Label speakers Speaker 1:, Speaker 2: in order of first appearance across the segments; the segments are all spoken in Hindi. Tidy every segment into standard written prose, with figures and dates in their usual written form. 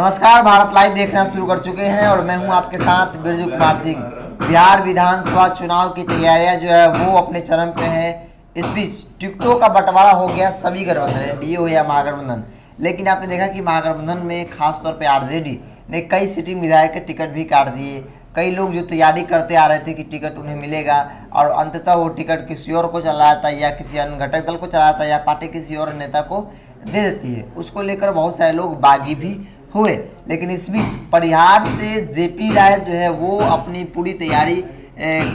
Speaker 1: नमस्कार, भारत लाइव देखना शुरू कर चुके हैं और मैं हूं आपके साथ बिरजू कुमार सिंह। बिहार विधानसभा चुनाव की तैयारियां जो है वो अपने चरम पे है। इस बीच टिकटों का बंटवारा हो गया सभी गठबंधन, डी हो या महागठबंधन। लेकिन आपने देखा कि महागठबंधन में खासतौर पर आरजेडी ने कई सिटिंग विधायक के टिकट भी काट दिए। कई लोग जो तैयारी करते आ रहे थे कि टिकट उन्हें मिलेगा और अंततः वो टिकट किसी और को चला जाता है या किसी अन्य घटक दल को चला जाता है या पार्टी किसी और नेता को दे देती है। उसको लेकर बहुत सारे लोग बागी भी हुए। लेकिन इस बीच परिहार से जेपी राय जो है वो अपनी पूरी तैयारी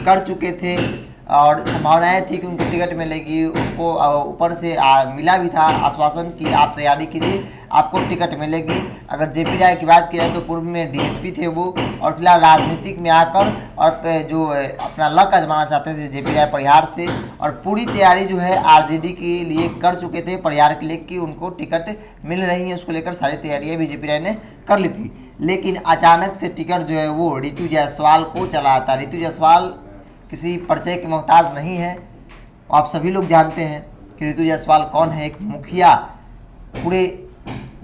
Speaker 1: कर चुके थे और संभावनाएं थी कि उनको टिकट मिलेगी। उनको ऊपर से मिला भी था आश्वासन कि आप तैयारी कीजिए, आपको टिकट मिलेगी। अगर जेपी राय की बात की जाए तो पूर्व में डीएसपी थे वो, और फिलहाल राजनीतिक में आकर और जो अपना लक आजमाना चाहते थे जेपी राय परिहार से, और पूरी तैयारी जो है आरजेडी के लिए कर चुके थे परिहार के लिए कि उनको टिकट मिल रही है। उसको लेकर सारी तैयारियाँ भी जेपी राय ने कर ली थी। लेकिन अचानक से टिकट जो है वो ऋतु जायसवाल को चला आता। ऋतु जायसवाल किसी परिचय के मोहताज नहीं है, आप सभी लोग जानते हैं कि ऋतु जायसवाल कौन है। एक मुखिया, पूरे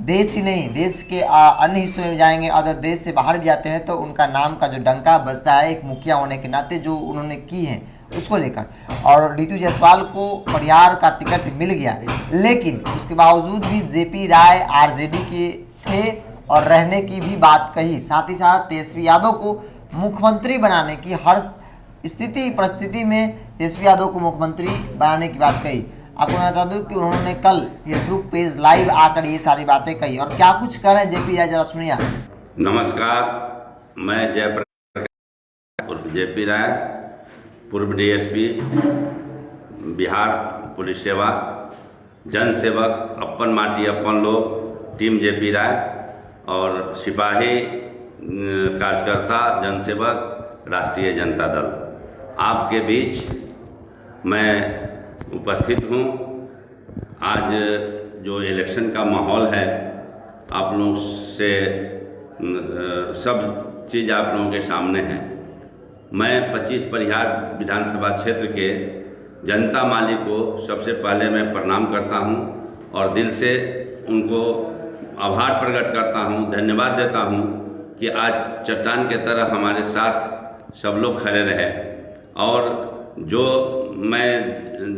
Speaker 1: देश ही नहीं देश के अन्य हिस्सों में जाएंगे, अदर देश से बाहर भी जाते हैं तो उनका नाम का जो डंका बजता है एक मुखिया होने के नाते जो उन्होंने की है उसको लेकर। और ऋतु जायसवाल को परिहार का टिकट मिल गया, लेकिन उसके बावजूद भी जेपी राय आरजेडी के थे और रहने की भी बात कही। साथ ही साथ तेजस्वी यादव को मुख्यमंत्री बनाने की हर स्थिति परिस्थिति में तेजस्वी यादव को मुख्यमंत्री बनाने की बात कही। आपको मैं बता दूं कि उन्होंने कल फेसबुक पेज लाइव आकर ये सारी बातें कही और क्या कुछ कर रहे हैं जेपी राय, जरा सुनिए।
Speaker 2: नमस्कार, मैं जयप्रकाश जेपी राय, पूर्व डीएसपी, बिहार पुलिस सेवा, जन सेवक, अपन माटी अपन लोग, टीम जेपी राय और सिपाही कार्यकर्ता, जनसेवक, राष्ट्रीय जनता दल, आपके बीच मैं उपस्थित हूँ। आज जो इलेक्शन का माहौल है, आप लोग से सब चीज़ आप लोगों के सामने है। मैं 25 परिहार विधानसभा क्षेत्र के जनता माली को सबसे पहले मैं प्रणाम करता हूँ और दिल से उनको आभार प्रकट करता हूँ, धन्यवाद देता हूँ कि आज चट्टान के तरह हमारे साथ सब लोग खड़े रहे। और जो मैं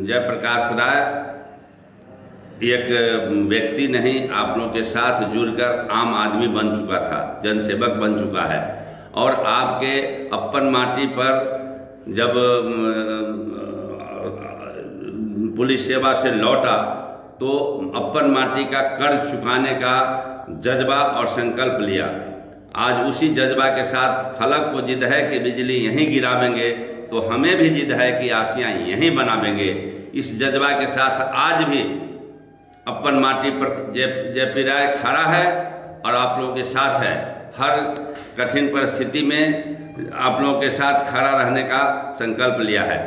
Speaker 2: जयप्रकाश राय एक व्यक्ति नहीं, आप लोगों के साथ जुड़कर आम आदमी बन चुका था, जनसेवक बन चुका है। और आपके अपन माटी पर जब पुलिस सेवा से लौटा तो अपन माटी का कर्ज चुकाने का जज्बा और संकल्प लिया। आज उसी जज्बा के साथ फलक को जिद है कि बिजली यहीं गिरावेंगे, तो हमें भी जिद है कि आसियाँ यहीं बनावेंगे। इस जज्बा के साथ आज भी अपन माटी पर जेपी राय खड़ा है और आप लोगों के साथ है। हर कठिन परिस्थिति में आप लोगों के साथ खड़ा रहने का संकल्प लिया है।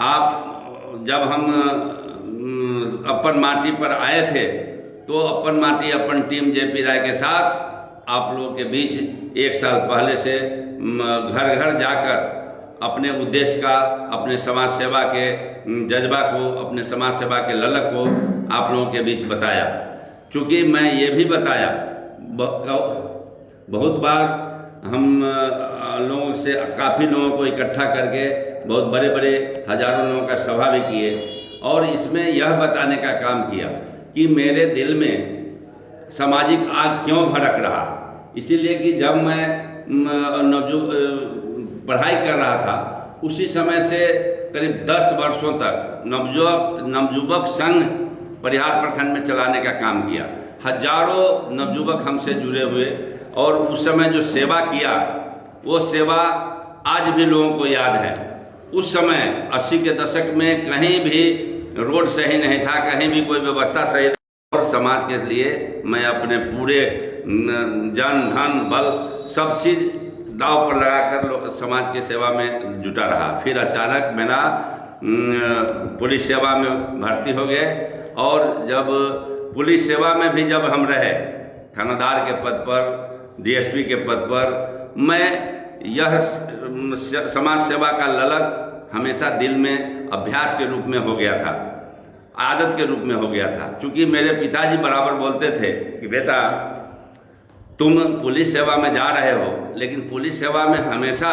Speaker 2: आप जब हम अपन माटी पर आए थे तो अपन माटी अपन टीम जेपी राय के साथ आप लोगों के बीच 1 साल पहले से घर घर जाकर अपने उद्देश्य का, अपने समाज सेवा के जज्बा को, अपने समाज सेवा के ललक को आप लोगों के बीच बताया। चूँकि मैं ये भी बताया, बहुत बार हम लोगों से काफ़ी लोगों को इकट्ठा करके बहुत बड़े बड़े हजारों लोगों का सभा भी किए और इसमें यह बताने का काम किया कि मेरे दिल में सामाजिक आग क्यों भड़क रहा। इसीलिए कि जब मैं पढ़ाई कर रहा था उसी समय से करीब 10 वर्षों तक नवयुवक संघ परिहार प्रखंड में चलाने का काम किया। हजारों नवयुवक हमसे जुड़े हुए और उस समय जो सेवा किया वो सेवा आज भी लोगों को याद है। उस समय 80 के दशक में कहीं भी रोड सही नहीं था, कहीं भी कोई व्यवस्था सही नहीं, और समाज के लिए मैं अपने पूरे जन धन बल सब चीज़ दाव पर लगाकर समाज के सेवा में जुटा रहा। फिर अचानक मेरा पुलिस सेवा में भर्ती हो गए और जब पुलिस सेवा में भी जब हम रहे, थानादार के पद पर, डीएसपी के पद पर, मैं यह समाज सेवा का ललक हमेशा दिल में अभ्यास के रूप में हो गया था, आदत के रूप में हो गया था। क्योंकि मेरे पिताजी बराबर बोलते थे कि बेटा तुम पुलिस सेवा में जा रहे हो, लेकिन पुलिस सेवा में हमेशा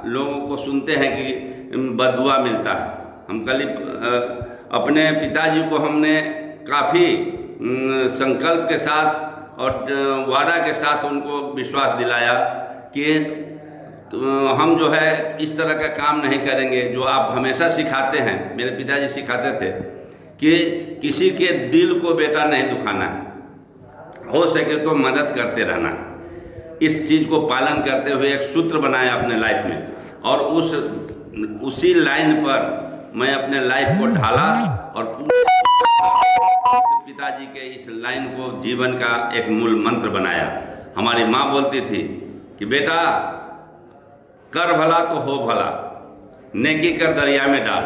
Speaker 2: लोगों को सुनते हैं कि बददुआ मिलता है। हम कल अपने पिताजी को हमने काफ़ी संकल्प के साथ और वादा के साथ उनको विश्वास दिलाया कि हम जो है इस तरह का काम नहीं करेंगे जो आप हमेशा सिखाते हैं। मेरे पिताजी सिखाते थे कि किसी के दिल को बेटा नहीं दुखाना है, हो सके तो मदद करते रहना। इस चीज़ को पालन करते हुए एक सूत्र बनाया अपने लाइफ में और उसी लाइन पर मैं अपने लाइफ को ढाला और पिताजी के इस लाइन को जीवन का एक मूल मंत्र बनाया। हमारी माँ बोलती थी कि बेटा कर भला तो हो भला, नेकी कर दरिया में डाल।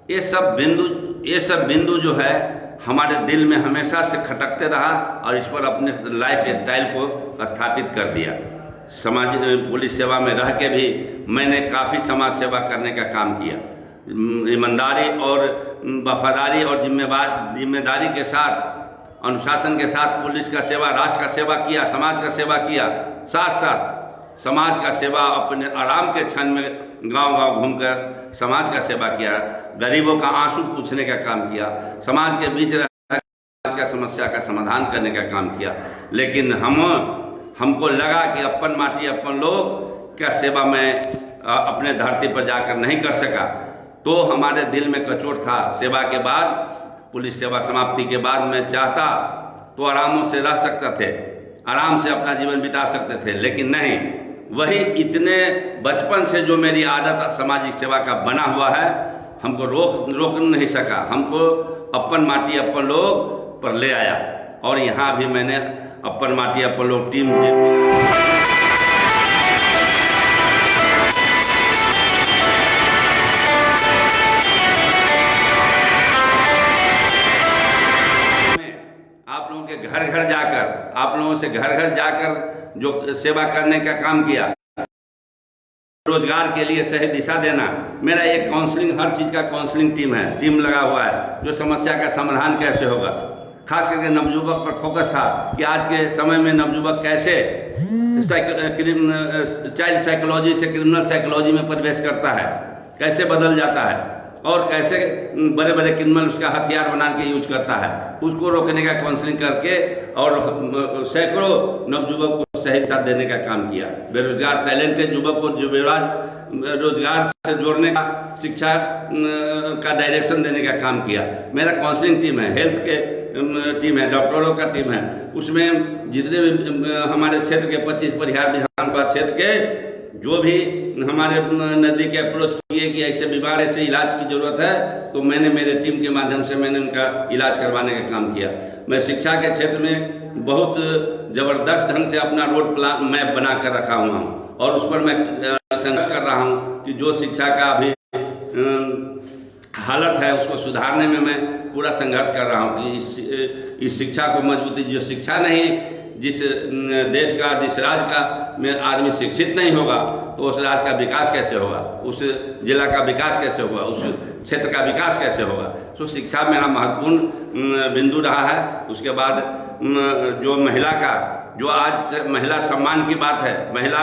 Speaker 2: ये सब बिंदु जो है हमारे दिल में हमेशा से खटकते रहा और इस पर अपने लाइफ स्टाइल को स्थापित कर दिया। समाज पुलिस सेवा में रह के भी मैंने काफ़ी समाज सेवा करने का काम किया। ईमानदारी और वफादारी और जिम्मेदारी के साथ, अनुशासन के साथ पुलिस का सेवा, राष्ट्र का सेवा किया, समाज का सेवा किया। साथ साथ समाज का सेवा अपने आराम के क्षण में गांव-गांव घूमकर समाज का सेवा किया। गरीबों का आंसू पूछने का काम किया, समाज के बीच समाज का समस्या का समाधान करने का काम किया। लेकिन हमको लगा कि अपन माटी अपन लोग क्या सेवा मैं अपने धरती पर जाकर नहीं कर सका, तो हमारे दिल में कचोट था। सेवा के बाद, पुलिस सेवा समाप्ति के बाद मैं चाहता तो आरामों से रह सकते थे, आराम से अपना जीवन बिता सकते थे, लेकिन नहीं। वही इतने बचपन से जो मेरी आदत सामाजिक सेवा का बना हुआ है, हमको रोक नहीं सका। हमको अपन माटी अपन लोग पर ले आया और यहाँ भी मैंने अपन माटी अपन लोग टीम आप लोगों के घर घर जाकर, आप लोगों से घर घर जाकर जो सेवा करने का काम किया, रोजगार के लिए सही दिशा देना। मेरा एक काउंसलिंग, हर चीज़ का काउंसलिंग टीम लगा हुआ है जो समस्या का समाधान कैसे होगा। खास करके नवयुवक पर फोकस था कि आज के समय में नवयुवक कैसे चाइल्ड साइकोलॉजी से क्रिमिनल साइकोलॉजी में प्रवेश करता है, कैसे बदल जाता है और कैसे बड़े बड़े क्रिमिनल उसका हथियार बना के यूज करता है। उसको रोकने का काउंसलिंग करके और सैकड़ों नवयुवक को सही साथ देने का काम किया। बेरोजगार टैलेंटेड युवक को रोजगार से जोड़ने का, शिक्षा का डायरेक्शन देने का काम किया। मेरा काउंसलिंग टीम है, हेल्थ के टीम है, डॉक्टरों का टीम है। उसमें जितने भी हमारे क्षेत्र के 25 परिहार विधानसभा क्षेत्र के जो भी हमारे नज़दीक अप्रोच किए कि ऐसे बीमार, ऐसे इलाज की ज़रूरत है, तो मैंने मेरे टीम के माध्यम से मैंने उनका इलाज करवाने का काम किया। मैं शिक्षा के क्षेत्र में बहुत ज़बरदस्त ढंग से अपना रोड प्लान मैप बना कर रखा हुआ हूँ और उस पर मैं संघर्ष कर रहा हूँ कि जो शिक्षा का अभी हालत है उसको सुधारने में मैं पूरा संघर्ष कर रहा हूँ कि इस शिक्षा को मजबूती, जो शिक्षा नहीं, जिस देश का, जिस राज्य का में आदमी शिक्षित नहीं होगा तो उस राज्य का विकास कैसे होगा, उस जिला का विकास कैसे होगा, उस क्षेत्र का विकास कैसे होगा। तो शिक्षा मेरा महत्वपूर्ण बिंदु रहा है। उसके बाद जो महिला का, जो आज महिला सम्मान की बात है, महिला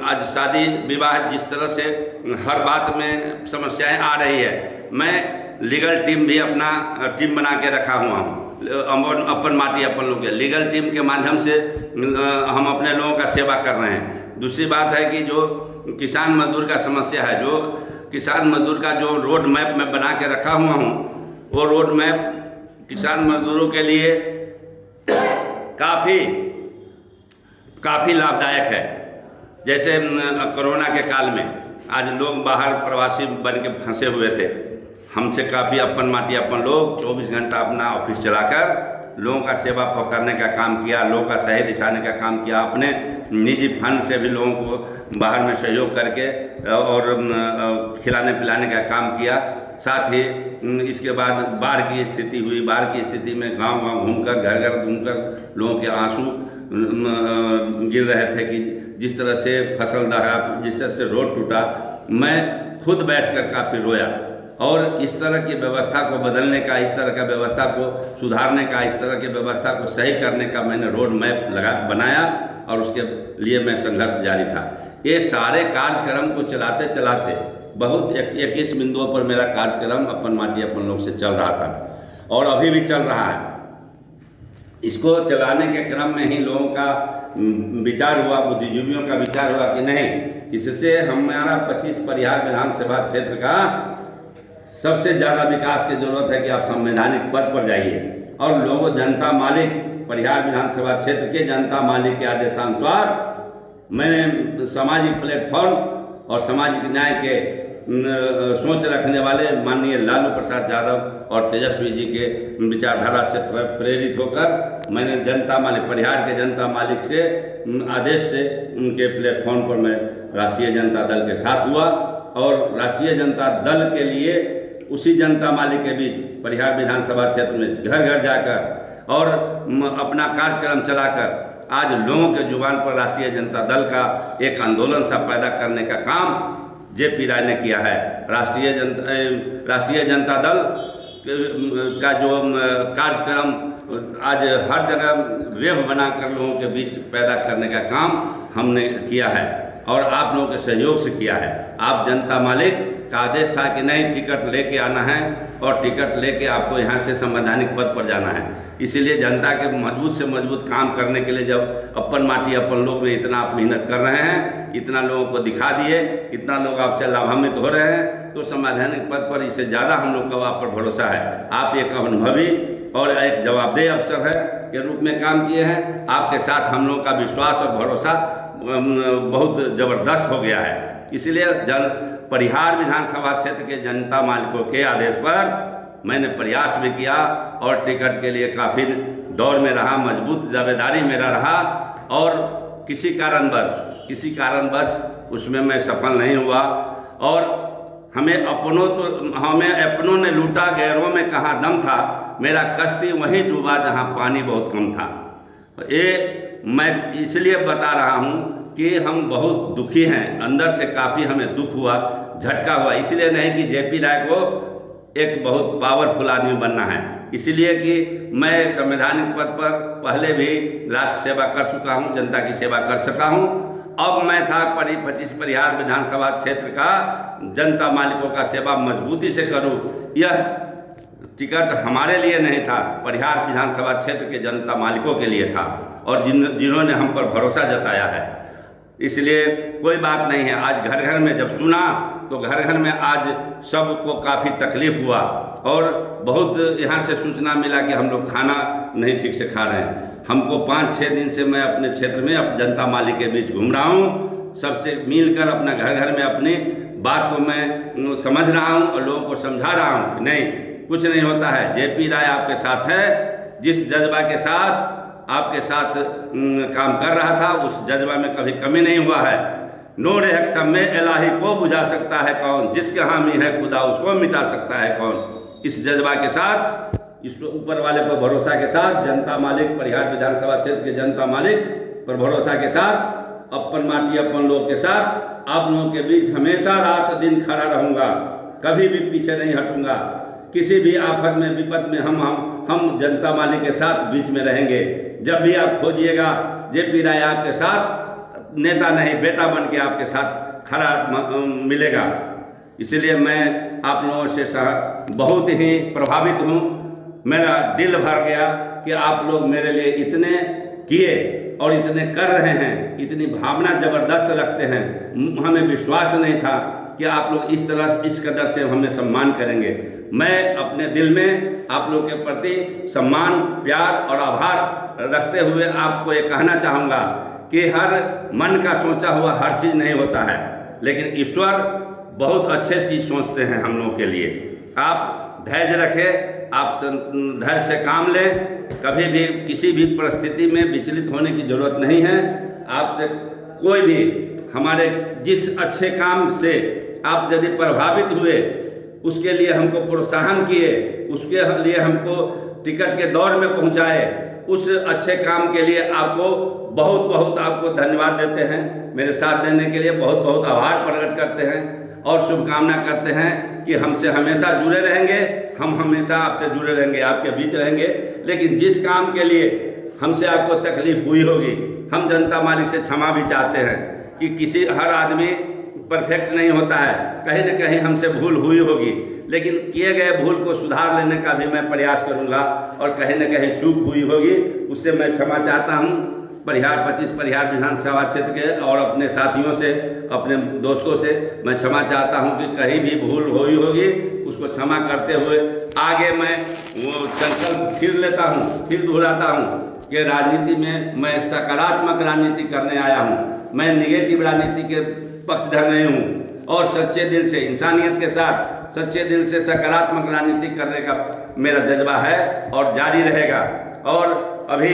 Speaker 2: आज शादी विवाह जिस तरह से हर बात में समस्याएं आ रही है, मैं लीगल टीम भी अपना टीम बना के रखा हुआ हूँ। अपन माटी अपन लोग के लीगल टीम के माध्यम से हम अपने लोगों का सेवा कर रहे हैं। दूसरी बात है कि जो किसान मजदूर का समस्या है, जो किसान मजदूर का जो रोड मैप मैं बना के रखा हुआ हूँ, वो रोड मैप किसान मजदूरों के लिए काफ़ी लाभदायक है। जैसे कोरोना के काल में आज लोग बाहर प्रवासी बन के फंसे हुए थे, हमसे काफ़ी अपन माटी अपन लोग 24 घंटा अपना ऑफिस चलाकर लोगों का सेवा करने का काम किया, लोगों का सही दिखाने का काम किया। अपने निजी फंड से भी लोगों को बाहर में सहयोग करके और खिलाने पिलाने का काम किया। साथ ही इसके बाद बाढ़ की स्थिति हुई, बाढ़ की स्थिति में गांव-गांव घूमकर, घर घर घूमकर लोगों के आंसू गिर रहे थे कि जिस तरह से फसल दहा, जिस तरह से रोड टूटा, मैं खुद बैठकर काफ़ी रोया। और इस तरह की व्यवस्था को बदलने का, इस तरह का व्यवस्था को सुधारने का, इस तरह की व्यवस्था को सही करने का मैंने रोड मैप बनाया और उसके लिए मैं संघर्ष जारी था। ये सारे कार्यक्रम को चलाते चलाते बहुत 21 बिंदुओं पर मेरा कार्यक्रम अपन माटी अपन लोग से चल रहा था और अभी भी चल रहा है। इसको चलाने के क्रम में ही लोगों का विचार हुआ, बुद्धिजीवियों का विचार हुआ कि नहीं, इससे हमारा 25 परिहार विधानसभा क्षेत्र का सबसे ज़्यादा विकास की जरूरत है कि आप संवैधानिक पद पर जाइए और लोगों जनता मालिक परिहार विधानसभा क्षेत्र के जनता मालिक के आदेशानुसार मैंने सामाजिक प्लेटफॉर्म और सामाजिक न्याय के सोच रखने वाले माननीय लालू प्रसाद यादव और तेजस्वी जी के विचारधारा से प्रेरित होकर मैंने जनता मालिक परिहार के जनता मालिक से आदेश से उनके प्लेटफॉर्म पर मैं राष्ट्रीय जनता दल के साथ हुआ और राष्ट्रीय जनता दल के लिए उसी जनता मालिक के बीच परिहार विधानसभा क्षेत्र में घर घर जाकर और अपना कार्यक्रम चलाकर आज लोगों के जुबान पर राष्ट्रीय जनता दल का एक आंदोलन सा पैदा करने का काम जेपी राय ने किया है। राष्ट्रीय जनता दल का जो कार्यक्रम आज हर जगह वेव बनाकर लोगों के बीच पैदा करने का काम हमने किया है और आप लोगों के सहयोग से किया है। आप जनता मालिक का आदेश था कि नहीं, टिकट लेके आना है और टिकट लेके आपको यहाँ से संवैधानिक पद पर जाना है। इसीलिए जनता के मजबूत से मजबूत काम करने के लिए जब अपन माटी अपन लोग में इतना आप मेहनत कर रहे हैं, इतना लोगों को दिखा दिए, इतना लोग आपसे लाभान्वित हो रहे हैं, तो संवैधानिक पद पर इससे ज़्यादा हम लोग का आप पर भरोसा है। आप एक अनुभवी और एक जवाबदेह अफसर है के रूप में काम किए हैं। आपके साथ हम लोग का विश्वास और भरोसा बहुत जबरदस्त हो गया है। इसलिए परिहार विधानसभा क्षेत्र के जनता मालिकों के आदेश पर मैंने प्रयास भी किया और टिकट के लिए काफ़ी दौड़ में रहा, मजबूत जिम्मेदारी मेरा रहा और किसी कारणवश उसमें मैं सफल नहीं हुआ और हमें अपनों ने लूटा, गैरों में कहाँ दम था। मेरा कश्ती वहीं डूबा जहाँ पानी बहुत कम था। ये मैं इसलिए बता रहा हूँ कि हम बहुत दुखी हैं, अंदर से काफ़ी हमें दुख हुआ, झटका हुआ। इसलिए नहीं कि जेपी राय को एक बहुत पावरफुल आदमी बनना है, इसलिए कि मैं संवैधानिक पद पर पहले भी राष्ट्र सेवा कर चुका हूँ, जनता की सेवा कर सका हूँ। अब मैं था 25 परिहार विधानसभा क्षेत्र का जनता मालिकों का सेवा मजबूती से करूँ। यह टिकट हमारे लिए नहीं था, परिहार विधानसभा क्षेत्र के जनता मालिकों के लिए था और जिन्होंने हम पर भरोसा जताया है। इसलिए कोई बात नहीं है। आज घर घर में जब सुना तो घर घर में आज सबको काफ़ी तकलीफ हुआ और बहुत यहाँ से सूचना मिला कि हम लोग खाना नहीं ठीक से खा रहे हैं। हमको 5-6 दिन से मैं अपने क्षेत्र में अब जनता मालिक के बीच घूम रहा हूँ, सबसे मिलकर अपना घर घर में अपनी बात को मैं समझ रहा हूँ और लोगों को समझा रहा हूँ कि नहीं, कुछ नहीं होता है। जेपी राय आपके साथ है, जिस जज्बा के साथ आपके साथ काम कर रहा था उस जज्बा में कभी कमी नहीं हुआ है। नूर हक सब में इलाही को बुझा सकता है कौन, जिसके हामी है खुदा उसको मिटा सकता है कौन। इस जज्बा के साथ, इस ऊपर वाले पर भरोसा के साथ, जनता मालिक परिहार विधानसभा क्षेत्र के जनता मालिक पर भरोसा के साथ, अपन माटी अपन लोग के साथ आप लोगों के बीच हमेशा रात दिन खड़ा रहूँगा, कभी भी पीछे नहीं हटूँगा। किसी भी आफत में विपद में हम जनता मालिक के साथ बीच में रहेंगे। जब भी आप खोजिएगा जेपी राय आपके साथ, नेता नहीं बेटा बन के आपके साथ खड़ा मिलेगा। इसलिए मैं आप लोगों से बहुत ही प्रभावित हूँ। मेरा दिल भर गया कि आप लोग मेरे लिए इतने किए और इतने कर रहे हैं, इतनी भावना जबरदस्त रखते हैं। हमें विश्वास नहीं था कि आप लोग इस कदर से हमें सम्मान करेंगे। मैं अपने दिल में आप लोग के प्रति सम्मान, प्यार और आभार रखते हुए आपको ये कहना चाहूँगा कि हर मन का सोचा हुआ हर चीज़ नहीं होता है, लेकिन ईश्वर बहुत अच्छे चीज़ सोचते हैं हम लोगों के लिए। आप धैर्य रखें, आप धैर्य से काम लें, कभी भी किसी भी परिस्थिति में विचलित होने की जरूरत नहीं है। आपसे कोई भी हमारे जिस अच्छे काम से आप यदि प्रभावित हुए, उसके लिए हमको प्रोत्साहन किए, उसके लिए हमको टिकट के दौर में पहुंचाए, उस अच्छे काम के लिए आपको बहुत बहुत आपको धन्यवाद देते हैं। मेरे साथ देने के लिए बहुत बहुत आभार प्रकट करते हैं और शुभकामना करते हैं कि हमसे हमेशा जुड़े रहेंगे। हम हमेशा आपसे जुड़े रहेंगे, आपके बीच रहेंगे। लेकिन जिस काम के लिए हमसे आपको तकलीफ हुई होगी, हम जनता मालिक से क्षमा भी चाहते हैं कि किसी हर आदमी परफेक्ट नहीं होता है, कहीं न कहीं हमसे भूल हुई होगी, लेकिन किए गए भूल को सुधार लेने का भी मैं प्रयास करूंगा और कहीं न कहीं चूक हुई होगी उससे मैं क्षमा चाहता हूं। 25 परिहार विधानसभा क्षेत्र के और अपने साथियों से, अपने दोस्तों से मैं क्षमा चाहता हूं कि कहीं भी भूल हुई होगी उसको क्षमा करते हुए आगे मैं वो संकल्प फिर लेता हूं, फिर दोहराता हूं कि राजनीति में मैं सकारात्मक राजनीति करने आया हूं, मैं निगेटिव राजनीति के पक्षधर नहीं हूं और सच्चे दिल से, इंसानियत के साथ सच्चे दिल से सकारात्मक राजनीति करने का मेरा जज्बा है और जारी रहेगा। और अभी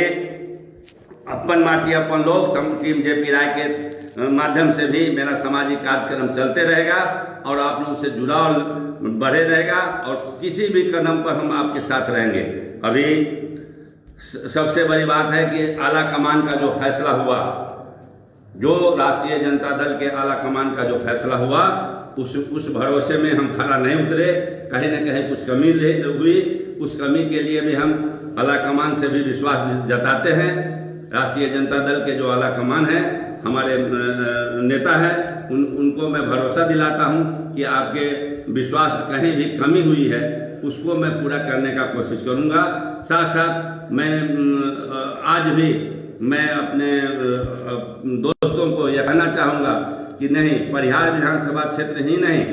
Speaker 2: अपन माटी अपन लोग टीम जेपी राय के माध्यम से भी मेरा सामाजिक कार्यक्रम चलते रहेगा और आप लोगों से जुड़ाव बढ़े रहेगा और किसी भी कदम पर हम आपके साथ रहेंगे। अभी सबसे बड़ी बात है कि आला कमान का जो फैसला हुआ, जो राष्ट्रीय जनता दल के आला कमान का जो फैसला हुआ उस भरोसे में हम खरा नहीं उतरे, कहीं न कहीं कुछ कमी हुई, उस कमी के लिए भी हम आला कमान से भी विश्वास जताते हैं। राष्ट्रीय जनता दल के जो आला कमान है, हमारे नेता है, उनको मैं भरोसा दिलाता हूं कि आपके विश्वास कहीं भी कमी हुई है उसको मैं पूरा करने का कोशिश करूंगा। साथ साथ मैं आज भी मैं अपने दोस्तों को यह कहना चाहूँगा कि नहीं, परिहार विधानसभा क्षेत्र ही नहीं,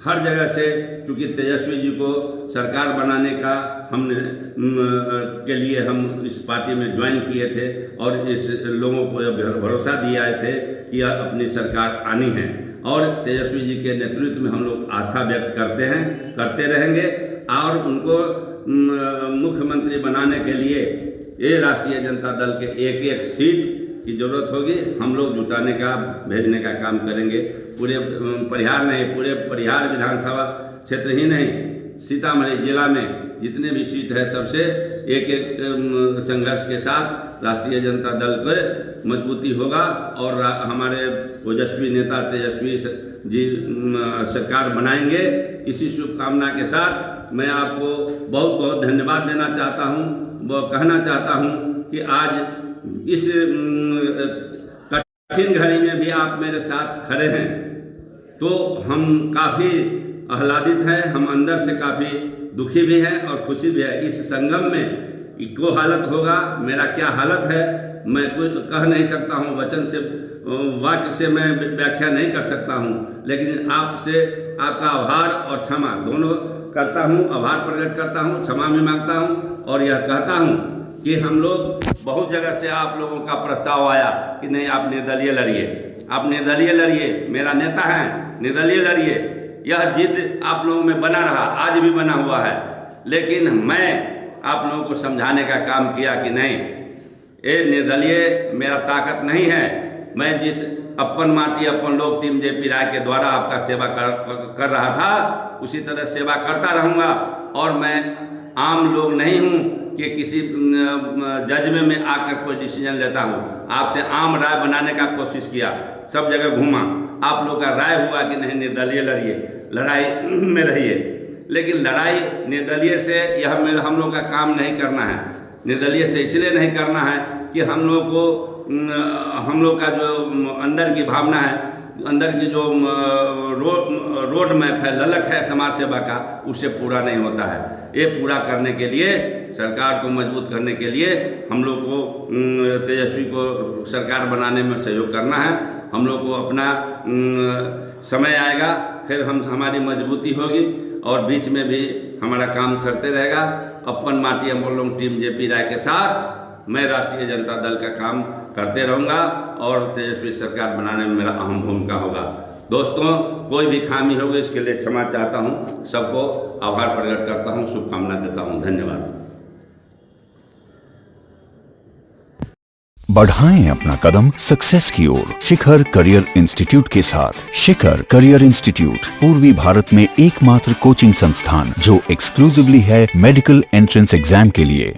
Speaker 2: हर जगह से, क्योंकि तेजस्वी जी को सरकार बनाने का हमने के लिए हम इस पार्टी में ज्वाइन किए थे और इस लोगों को भरोसा दिया थे कि अपनी सरकार आनी है और तेजस्वी जी के नेतृत्व में हम लोग आस्था व्यक्त करते हैं, करते रहेंगे और उनको मुख्यमंत्री बनाने के लिए ये राष्ट्रीय जनता दल के एक एक सीट की जरूरत होगी, हम लोग जुटाने का, भेजने का काम करेंगे। पूरे परिहार नहीं, पूरे परिहार विधानसभा क्षेत्र ही नहीं, सीतामढ़ी जिला में जितने भी सीट है सबसे एक एक संघर्ष के साथ राष्ट्रीय जनता दल पर मजबूती होगा और हमारे ओजस्वी नेता तेजस्वी जी सरकार बनाएंगे। इसी शुभकामना के साथ मैं आपको बहुत बहुत धन्यवाद देना चाहता हूँ, वो कहना चाहता हूँ कि आज इस कठिन घड़ी में भी आप मेरे साथ खड़े हैं तो हम काफ़ी आह्लादित हैं, हम अंदर से काफ़ी दुखी भी हैं और खुशी भी है। इस संगम में को हालत होगा, मेरा क्या हालत है मैं कुछ कह नहीं सकता हूँ, वचन से वाक्य से मैं व्याख्या नहीं कर सकता हूँ, लेकिन आपसे आपका आभार और क्षमा दोनों करता हूँ, आभार प्रकट करता हूँ, क्षमा भी मांगता हूँ और यह कहता हूँ कि हम लोग बहुत जगह से आप लोगों का प्रस्ताव आया कि नहीं आप निर्दलीय लड़िए, आप निर्दलीय लड़िए, मेरा नेता है, निर्दलीय लड़िए। यह जिद आप लोगों में बना रहा, आज भी बना हुआ है, लेकिन मैं आप लोगों को समझाने का काम किया कि नहीं, ये निर्दलीय मेरा ताकत नहीं है। मैं जिस अपन माटी अपन लोग टीम जेपी राय के द्वारा आपका सेवा कर रहा था उसी तरह सेवा करता रहूँगा और मैं आम लोग नहीं हूँ कि किसी जज में आकर कोई डिसीजन लेता हूँ। आपसे आम राय बनाने का कोशिश किया, सब जगह घूमा, आप लोग का राय हुआ कि नहीं निर्दलीय लड़िए, लड़ाई में रहिए, लेकिन लड़ाई निर्दलीय से यह हम लोग का काम नहीं करना है। निर्दलीय से इसलिए नहीं करना है कि हम लोग का जो अंदर की भावना है, अंदर की जो रोड मैप है, ललक है समाज सेवा का, उससे पूरा नहीं होता है। ये पूरा करने के लिए, सरकार को मजबूत करने के लिए हम लोग को तेजस्वी को सरकार बनाने में सहयोग करना है। हम लोग को अपना समय आएगा, फिर हमारी मजबूती होगी और बीच में भी हमारा काम करते रहेगा। अपन माटी हम लोग टीम जेपी राय के साथ मैं राष्ट्रीय जनता दल का काम करते रहूँगा और तेजस्वी सरकार बनाने में मेरा अहम भूमिका होगा। दोस्तों, कोई भी खामी होगी इसके लिए क्षमा चाहता हूँ, सबको आभार प्रकट करता हूँ, शुभकामना देता हूँ। धन्यवाद।
Speaker 3: बढ़ाएं अपना कदम सक्सेस की ओर शिखर करियर इंस्टीट्यूट के साथ। शिखर करियर इंस्टीट्यूट पूर्वी भारत में एकमात्र कोचिंग संस्थान जो एक्सक्लूसिवली है मेडिकल एंट्रेंस एग्जाम के लिए।